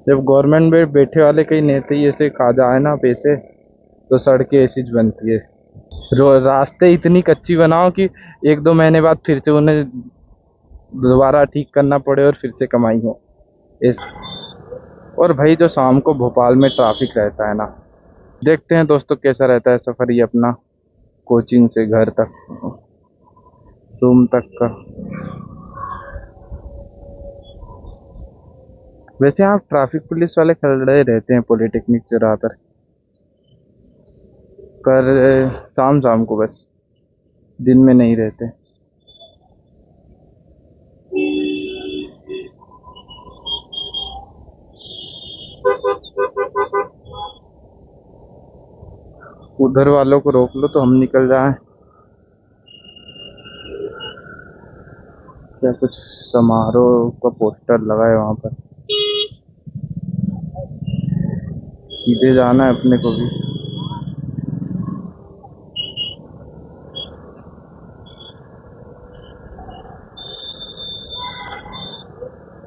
जब गवर्नमेंट में बैठे वाले कई नेता ही ऐसे खा जाए ना पैसे, तो सड़कें ऐसी ज बनती है। रास्ते इतनी कच्ची बनाओ कि 1-2 महीने बाद फिर से उन्हें दोबारा ठीक करना पड़े और फिर से कमाई हो। इस और भाई जो शाम को भोपाल में ट्रैफिक रहता है ना, देखते हैं दोस्तों कैसा रहता है सफ़र ये अपना, कोचिंग से घर तक, रूम तक का। वैसे यहाँ ट्रैफिक पुलिस वाले खड़े रहते हैं पॉलिटेक्निक चौराहे पर शाम शाम को बस, दिन में नहीं रहते। उधर वालों को रोक लो तो हम निकल जाएं। क्या कुछ समारोह का पोस्टर लगा है वहाँ पर, सीधे जाना है अपने को भी।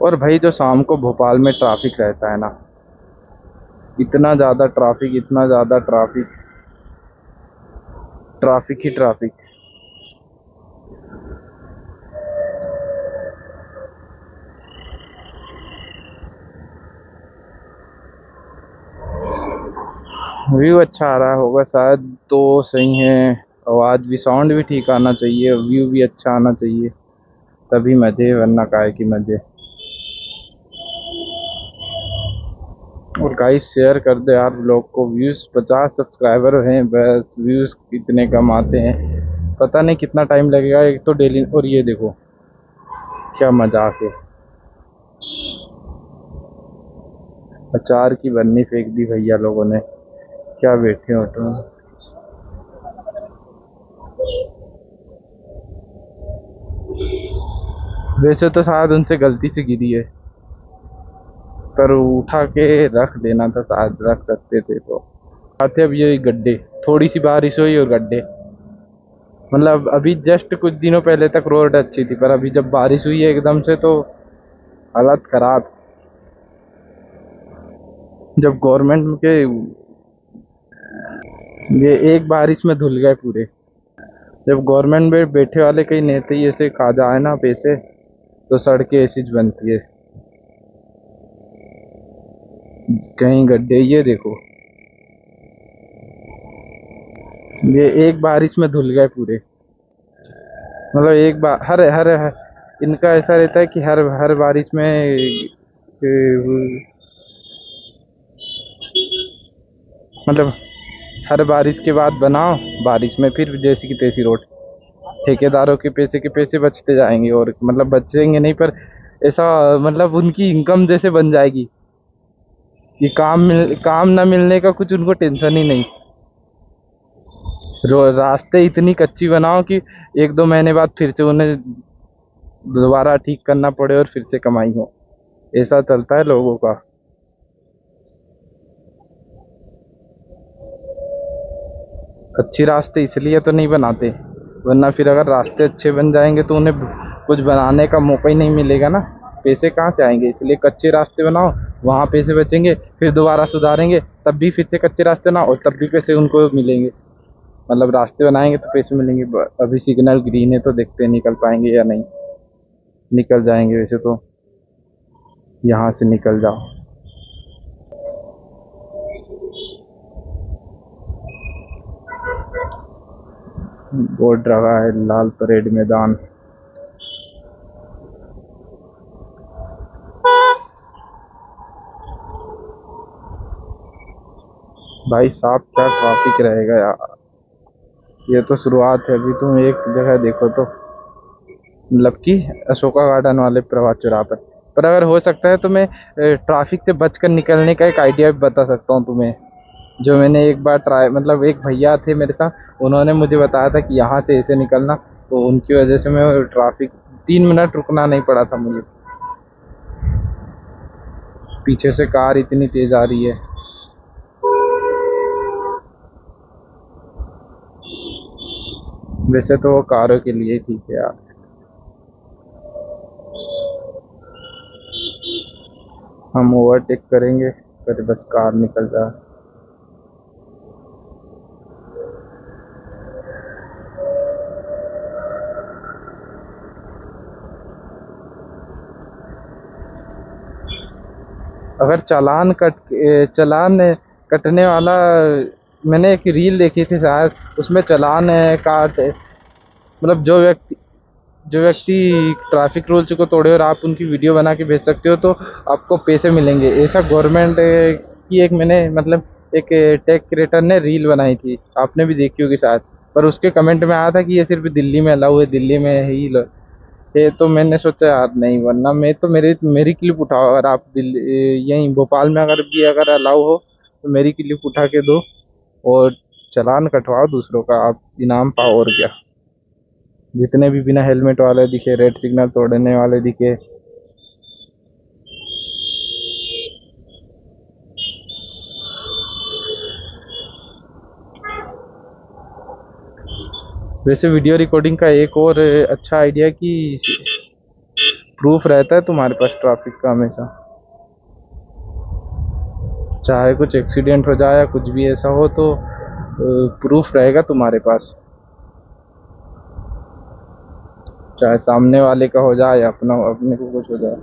और भाई जो शाम को भोपाल में ट्रैफिक रहता है ना, इतना ज़्यादा ट्रैफिक, इतना ज़्यादा ट्रैफिक, ट्रैफिक ही ट्रैफिक। व्यू अच्छा आ रहा होगा शायद तो सही है। आवाज़ भी, साउंड भी ठीक आना चाहिए, व्यू भी अच्छा आना चाहिए, तभी मज़े, वरना काहे की मज़े। और गाइस शेयर कर दे यार ब्लॉग को। व्यूज़ 50 सब्सक्राइबर हैं बस, व्यूज़ इतने कम आते हैं, पता नहीं कितना टाइम लगेगा एक तो डेली। और ये देखो क्या मजाक है, अचार की बन्नी फेंक दी भैया लोगों ने। क्या बैठे हो तुम। वैसे तो शायद उनसे गलती से गिरी है, पर उठा के रख देना था, शायद रख सकते थे तो। आते अब ये गड्ढे, थोड़ी सी बारिश हुई और गड्ढे। मतलब अभी जस्ट कुछ दिनों पहले तक रोड अच्छी थी, पर अभी जब बारिश हुई है एकदम से तो हालत खराब। जब गवर्नमेंट के ये एक बारिश में धुल गए पूरे। जब गवर्नमेंट में बैठे वाले कई नेता ही ऐसे खा जाए ना पैसे, तो सड़कें ऐसी ज बनती है। कहीं गड्ढे, ये देखो, ये एक बारिश में धुल गए पूरे। मतलब एक बार हर इनका ऐसा रहता है कि हर हर बारिश में मतलब हर बारिश के बाद बनाओ, बारिश में फिर जैसी की तैसी रोड। ठेकेदारों के पैसे बचते जाएंगे, और मतलब बचेंगे नहीं, पर ऐसा मतलब उनकी इनकम जैसे बन जाएगी कि काम ना मिलने का कुछ उनको टेंशन ही नहीं। रास्ते इतनी कच्ची बनाओ कि 1-2 महीने बाद फिर से उन्हें दोबारा ठीक करना पड़े और फिर से कमाई हो। ऐसा चलता है लोगों का। अच्छी रास्ते इसलिए तो नहीं बनाते, वरना फिर अगर रास्ते अच्छे बन जाएंगे तो उन्हें कुछ बनाने का मौका ही नहीं मिलेगा ना, पैसे कहाँ से आएंगे। इसलिए कच्चे रास्ते बनाओ, वहाँ पैसे बचेंगे, फिर दोबारा सुधारेंगे तब भी फिर से कच्चे रास्ते बनाओ और तब भी पैसे उनको मिलेंगे। मतलब रास्ते बनाएंगे तो पैसे मिलेंगे। अभी सिग्नल ग्रीन है तो देखते हैं निकल पाएंगे या नहीं। निकल जाएंगे वैसे तो, यहाँ से निकल जाओ। बोर्ड रखा है लाल परेड मैदान। भाई साहब क्या ट्रैफिक रहेगा यार। ये तो शुरुआत है, अभी तुम एक जगह देखो तो, मतलब कि अशोका गार्डन वाले प्रभात चौराहा पर अगर हो सकता है तो मैं ट्रैफिक से बचकर निकलने का एक आइडिया भी बता सकता हूँ तुम्हें, जो मैंने एक बार ट्राई, मतलब एक भैया थे मेरे साथ, उन्होंने मुझे बताया था कि यहाँ से ऐसे निकलना, तो उनकी वजह से मैं ट्रैफिक 3 मिनट रुकना नहीं पड़ा था मुझे। पीछे से कार इतनी तेज आ रही है। वैसे तो वो कारों के लिए ठीक है यार। हम ओवरटेक करेंगे, फिर बस कार निकल जाए। अगर चालान कटने वाला, मैंने एक रील देखी थी शायद, उसमें चालान काट मतलब जो व्यक्ति ट्रैफिक रूल्स को तोड़े और आप उनकी वीडियो बना के भेज सकते हो तो आपको पैसे मिलेंगे। ऐसा गवर्नमेंट की एक मैंने मतलब एक टेक क्रिएटर ने रील बनाई थी, आपने भी देखी होगी शायद। पर उसके कमेंट में आया था कि ये सिर्फ दिल्ली में अलाउ है, दिल्ली में ही ये तो मैंने सोचा यार नहीं, वरना मैं तो मेरी क्लिप उठाओ। अगर आप दिल्ली यहीं भोपाल में अगर अलाउ हो तो मेरी क्लिप उठा के दो और चालान कटवाओ दूसरों का, आप इनाम पाओ और क्या। जितने भी बिना हेलमेट वाले दिखे, रेड सिग्नल तोड़ने वाले दिखे। वैसे वीडियो रिकॉर्डिंग का एक और अच्छा आइडिया कि प्रूफ रहता है तुम्हारे पास ट्रैफिक का हमेशा, चाहे कुछ एक्सीडेंट हो जाए या कुछ भी ऐसा हो तो प्रूफ रहेगा तुम्हारे पास, चाहे सामने वाले का हो जाए या अपने को कुछ हो जाए।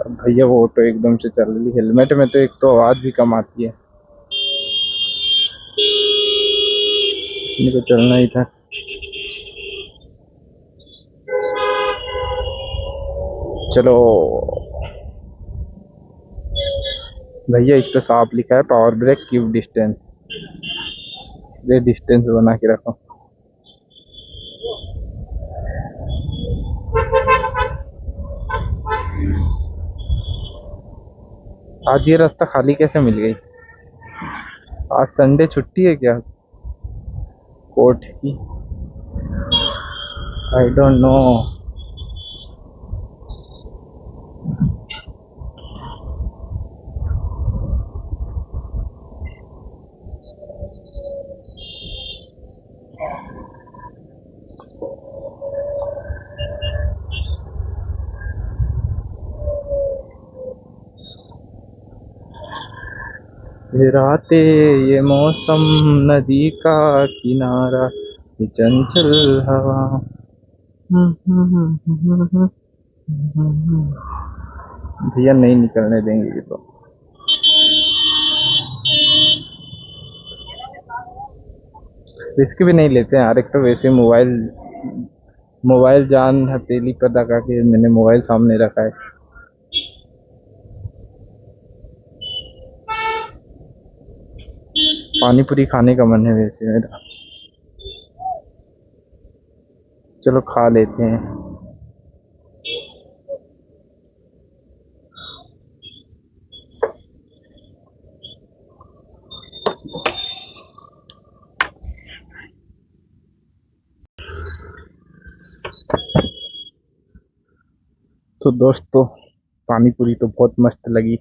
अब भैया वो ऑटो एकदम से चल रही, हेलमेट में तो एक तो आवाज़ भी कम आती है, इन्हीं को चलना ही था। चलो भैया, इस पे साफ लिखा है पावर ब्रेक कीप डिस्टेंस, इसलिए डिस्टेंस बना के रखो। आज ये रास्ता खाली कैसे मिल गई? आज संडे छुट्टी है क्या कोर्ट की? I don't know. राते ये मौसम, नदी का किनारा, ये चंचल हवा। भैया नहीं निकलने देंगे ये तो। रिस्क भी नहीं लेते हैं यार, एक तो वैसे मोबाइल मोबाइल जान हथेली पर लगा के मैंने मोबाइल सामने रखा है। पानी पूरी खाने का मन है वैसे मेरा, चलो खा लेते हैं। तो दोस्तों, पानी पूरी तो बहुत मस्त लगी।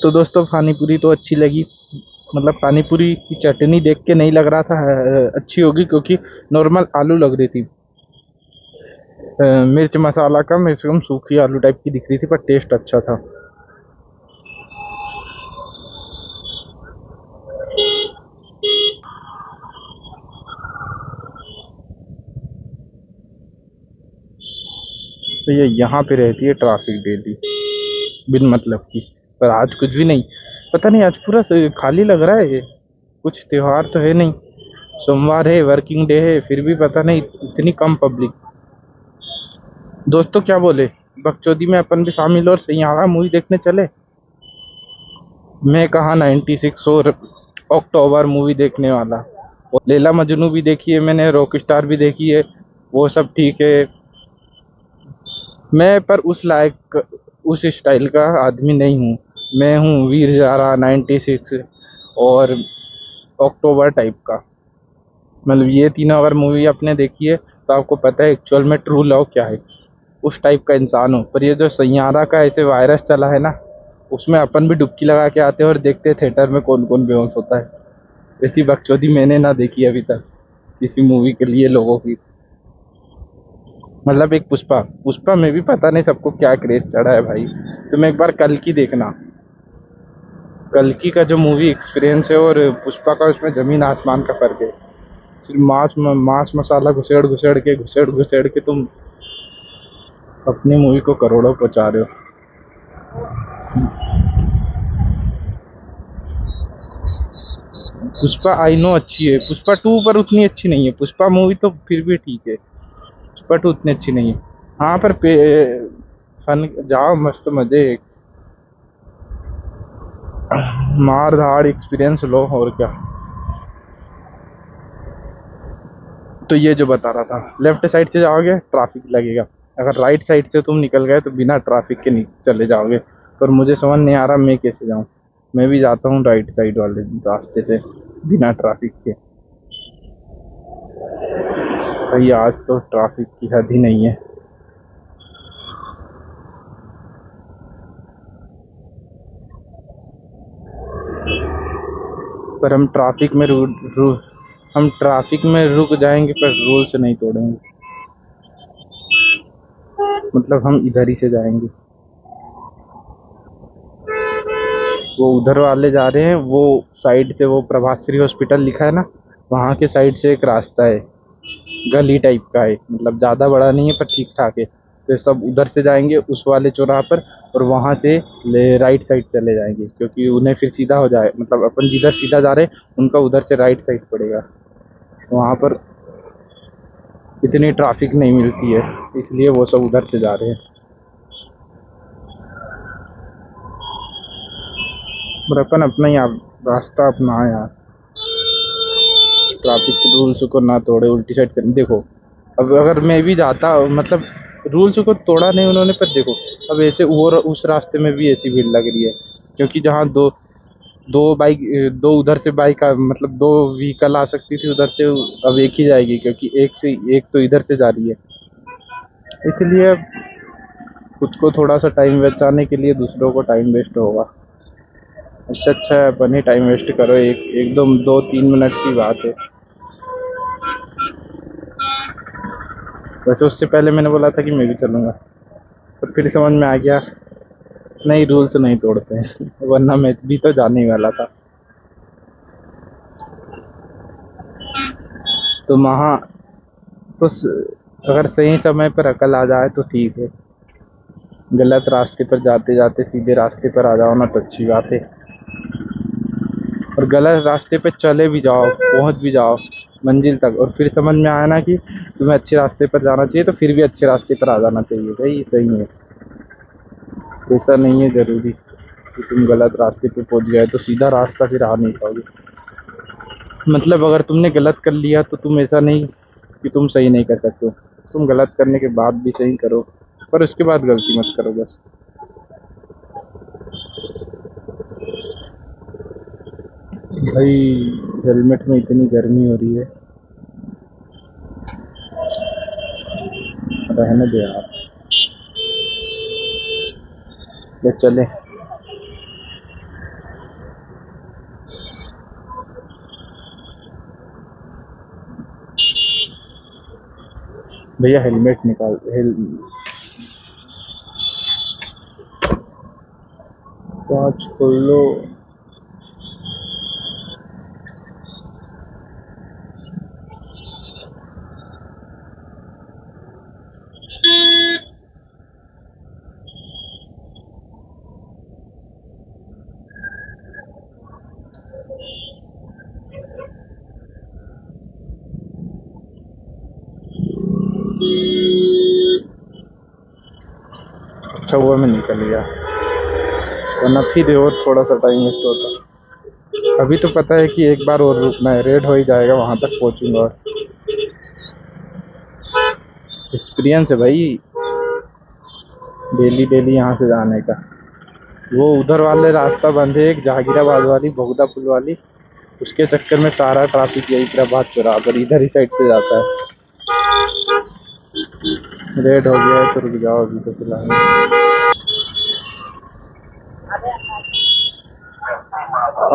तो दोस्तों, पानी पूरी तो अच्छी लगी, मतलब पानी पूरी की चटनी देख के नहीं लग रहा था अच्छी होगी, क्योंकि नॉर्मल आलू लग रही थी। मिर्च मसाला कम, एकदम सूखी आलू टाइप की दिख रही थी, पर टेस्ट अच्छा था। तो ये यहाँ पे रहती है ट्रैफिक डेली बिन मतलब की, पर आज कुछ भी नहीं। पता नहीं, आज पूरा खाली लग रहा है ये, कुछ त्योहार तो है नहीं, सोमवार है, वर्किंग डे है, फिर भी पता नहीं इतनी कम पब्लिक। दोस्तों क्या बोले, बकचोदी में अपन भी शामिल और सैयारा मूवी देखने चले? मैं कहा 96 और अक्टूबर मूवी देखने वाला, और लैला मजनू भी देखी है मैंने, रॉक स्टार भी देखी है, वो सब ठीक है। मैं पर उस लायक उस स्टाइल का आदमी नहीं हूँ। मैं हूँ वीर ज़ारा, 96 और अक्टूबर टाइप का। मतलब ये तीनों अगर मूवी आपने देखी है तो आपको पता है एक्चुअल में ट्रू लव क्या है, उस टाइप का इंसान हूँ। पर ये जो सैयारा का ऐसे वायरस चला है ना, उसमें अपन भी डुबकी लगा के आते हैं और देखते हैं थिएटर में कौन कौन बेहोश होता है। ऐसी बकचोदी मैंने ना देखी अभी तक। किसी मूवी के लिए लोगों की। मतलब एक पुष्पा, पुष्पा में भी पता नहीं सबको क्या क्रेज चढ़ा है भाई। तुम एक बार कल की देखना, कल की का जो मूवी एक्सपीरियंस है और पुष्पा का, उसमें जमीन आसमान का फर्क है। सिर्फ मांस मसाला घुसेड़ के तुम अपनी मूवी को करोड़ों पहुंचा रहे हो। पुष्पा आई नो अच्छी है, पुष्पा टू पर उतनी अच्छी नहीं है। पुष्पा मूवी तो फिर भी ठीक है, पुष्पा टू उतनी अच्छी नहीं है। हाँ पर फन जाओ, मस्त मजे, मार धाड़ एक्सपीरियंस लो और क्या। तो ये जो बता रहा था, लेफ्ट साइड से जाओगे ट्रैफिक लगेगा, अगर राइट साइड से तुम निकल गए तो बिना ट्रैफिक के चले जाओगे। पर मुझे समझ नहीं आ रहा मैं कैसे जाऊँ। मैं भी जाता हूँ राइट साइड वाले रास्ते से बिना ट्रैफिक के। भाई आज तो ट्रैफिक की हद ही नहीं है। पर हम ट्रैफिक में रुक जाएंगे पर रूल्स नहीं तोड़ेंगे। मतलब हम इधर ही से जाएंगे, वो उधर वाले जा रहे हैं, वो साइड से वो प्रभातश्री हॉस्पिटल लिखा है ना, वहाँ के साइड से एक रास्ता है, गली टाइप का है, मतलब ज़्यादा बड़ा नहीं है पर ठीक ठाक है। तो सब उधर से जाएंगे उस वाले चौराहे पर, और वहाँ से राइट साइड चले जाएंगे, क्योंकि उन्हें फिर सीधा हो जाए, मतलब अपन जिधर सीधा जा रहे हैं उनका उधर से राइट साइड पड़ेगा। वहाँ पर इतनी ट्रैफिक नहीं मिलती है, इसलिए वो सब उधर से जा रहे हैं। पर अपन अपना ही रास्ता अपना है यार, ट्रैफिक रूल्स को ना तोड़े, उल्टी साइड कर। देखो अब अगर मैं भी जाता, मतलब रूल्स को तोड़ा नहीं उन्होंने, पर देखो अब ऐसे वो उस रास्ते में भी ऐसी भीड़ लग रही है, क्योंकि जहाँ दो दो बाइक, दो उधर से बाइक मतलब दो व्हीकल आ सकती थी उधर से, अब एक ही जाएगी, क्योंकि एक से एक तो इधर से जा रही है। इसलिए खुद को थोड़ा सा टाइम बचाने के लिए दूसरों को टाइम वेस्ट होगा। इससे अच्छा है अपन ही टाइम वेस्ट करो, एकदम 2-3 मिनट की बात है। वैसे उससे पहले मैंने बोला था कि मैं भी चलूँगा, पर फिर समझ में आ गया नहीं, रूल्स नहीं तोड़ते हैं, वरना मैं भी तो जाने ही वाला था। तो वहाँ तो अगर सही समय पर अकल आ जाए तो ठीक है, गलत रास्ते पर जाते जाते सीधे रास्ते पर आ जाओ ना तो अच्छी बात है। और गलत रास्ते पे चले भी जाओ, पहुँच भी जाओ मंजिल तक, और फिर समझ में आया ना कि तुम्हें अच्छे रास्ते पर जाना चाहिए, तो फिर भी अच्छे रास्ते पर आ जाना चाहिए। भाई सही है, ऐसा नहीं है ज़रूरी कि तुम गलत रास्ते पे पहुँच गए तो सीधा रास्ता फिर आ नहीं पाओगे। मतलब अगर तुमने गलत कर लिया तो तुम ऐसा नहीं कि तुम सही नहीं कर सकते हो, तुम गलत करने के बाद भी सही करो, पर उसके बाद गलती मत करो बस। भाई हेलमेट में इतनी गर्मी हो रही है, रहने दे यार, ले चले। भैया हेलमेट निकाल, कांच खोल लो। अच्छा हुआ मैं निकल गया, वरना फिर और थोड़ा सा टाइम वेस्ट होता। अभी तो पता है कि एक बार और रुकना है, रेड हो ही जाएगा, वहां तक पहुंचूंगा। और एक्सपीरियंस है भाई, डेली डेली यहाँ से जाने का। वो उधर वाले रास्ता बंद है, एक जहांगीराबाद वाली भोगदा पुल वाली, उसके चक्कर में सारा ट्रैफिक यही प्रभात चौराहा पर इधर ही साइड से जाता है। रेड हो गया है तो रुक जाओ अभी तो फिलहाल।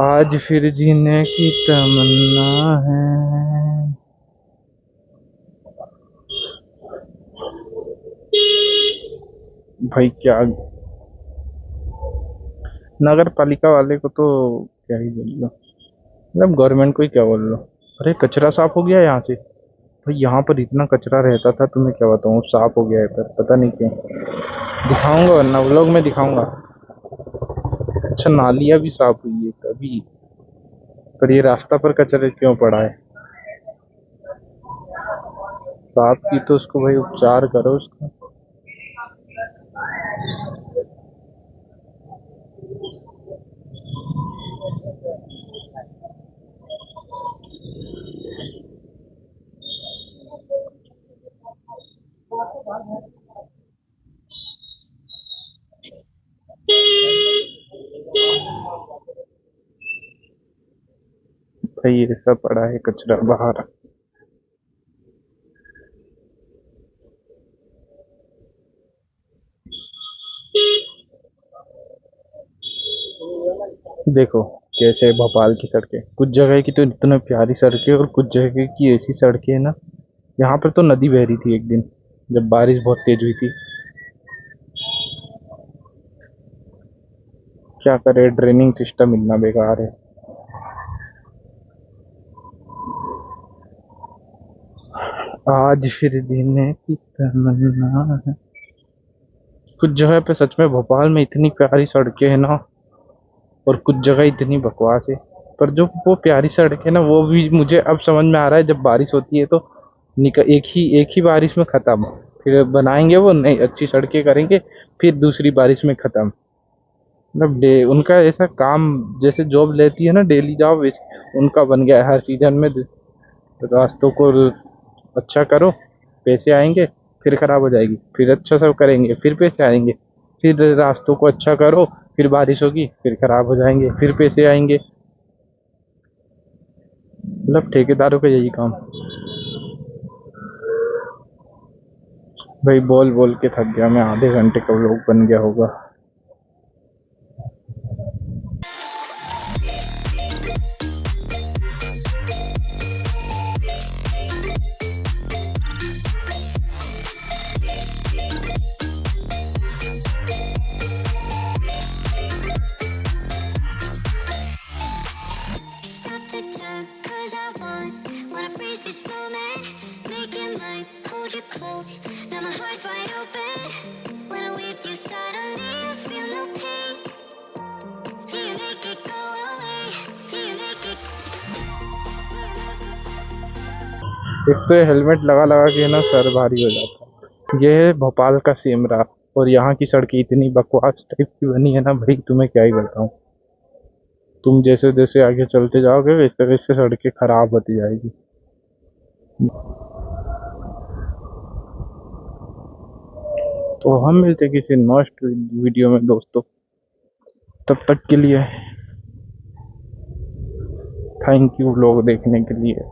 आज फिर जीने की तमन्ना है। भाई क्या, नगर पालिका वाले को तो क्या ही बोल लो, मतलब गवर्नमेंट को ही क्या बोल लो। अरे कचरा साफ हो गया यहाँ से। भाई यहाँ पर इतना कचरा रहता था, तुम्हें क्या बताऊँ, साफ हो गया है पर पता नहीं क्यों। दिखाऊंगा, वरना व्लॉग में दिखाऊंगा। अच्छा नालियाँ भी साफ हुई है तभी, पर ये रास्ता पर कचरे क्यों पड़ा है। साफ की तो उसको भाई उपचार करो उसका। भाई ऐसा पड़ा है कचरा बाहर। देखो कैसे है भोपाल की सड़कें, कुछ जगह की तो इतनी प्यारी सड़कें और कुछ जगह की ऐसी सड़कें है ना। यहाँ पर तो नदी बह रही थी एक दिन, जब बारिश बहुत तेज हुई थी। क्या करे, ड्रेनिंग सिस्टम इतना बेकार है। आज फिर जीने की तमन्ना है। कुछ जगह पे सच में भोपाल में इतनी प्यारी सड़कें हैं ना, और कुछ जगह इतनी बकवास है। पर जो वो प्यारी सड़क है ना, वो भी मुझे अब समझ में आ रहा है, जब बारिश होती है तो एक ही बारिश में खत्म। फिर बनाएंगे वो नई अच्छी सड़कें करेंगे, फिर दूसरी बारिश में खत्म। मतलब डे उनका ऐसा काम, जैसे जॉब लेती है ना डेली जॉब, उनका बन गया है हर सीजन में। रास्तों को अच्छा करो, पैसे आएंगे, फिर खराब हो जाएगी, फिर अच्छा सब करेंगे, फिर पैसे आएंगे। फिर रास्तों को अच्छा करो, फिर बारिश होगी, फिर खराब हो जाएंगे, फिर पैसे आएंगे। मतलब ठेकेदारों का यही काम। भाई बोल बोल के थक गया मैं, आधे घंटे का व्लॉग बन गया होगा। Stop the time, 'cause I wanna freeze this moment. Make it mine, hold you close. Now my heart's wide open. When I'm with you, suddenly I feel no pain. Can you make it go away? Can you make it? एक तो ये helmet लगा लगा के ना sir भारी हो जाता है। ये है भोपाल का सेमरा, और यहाँ की सड़कें इतनी बकवास टाइप की बनी है ना भाई, तुम्हें क्या ही बताऊँ। तुम जैसे जैसे आगे चलते जाओगे वैसे वैसे सड़कें खराब होती जाएगी। तो हम मिलते हैं किसी नेक्स्ट वीडियो में दोस्तों, तब तक के लिए थैंक यू व्लॉग देखने के लिए।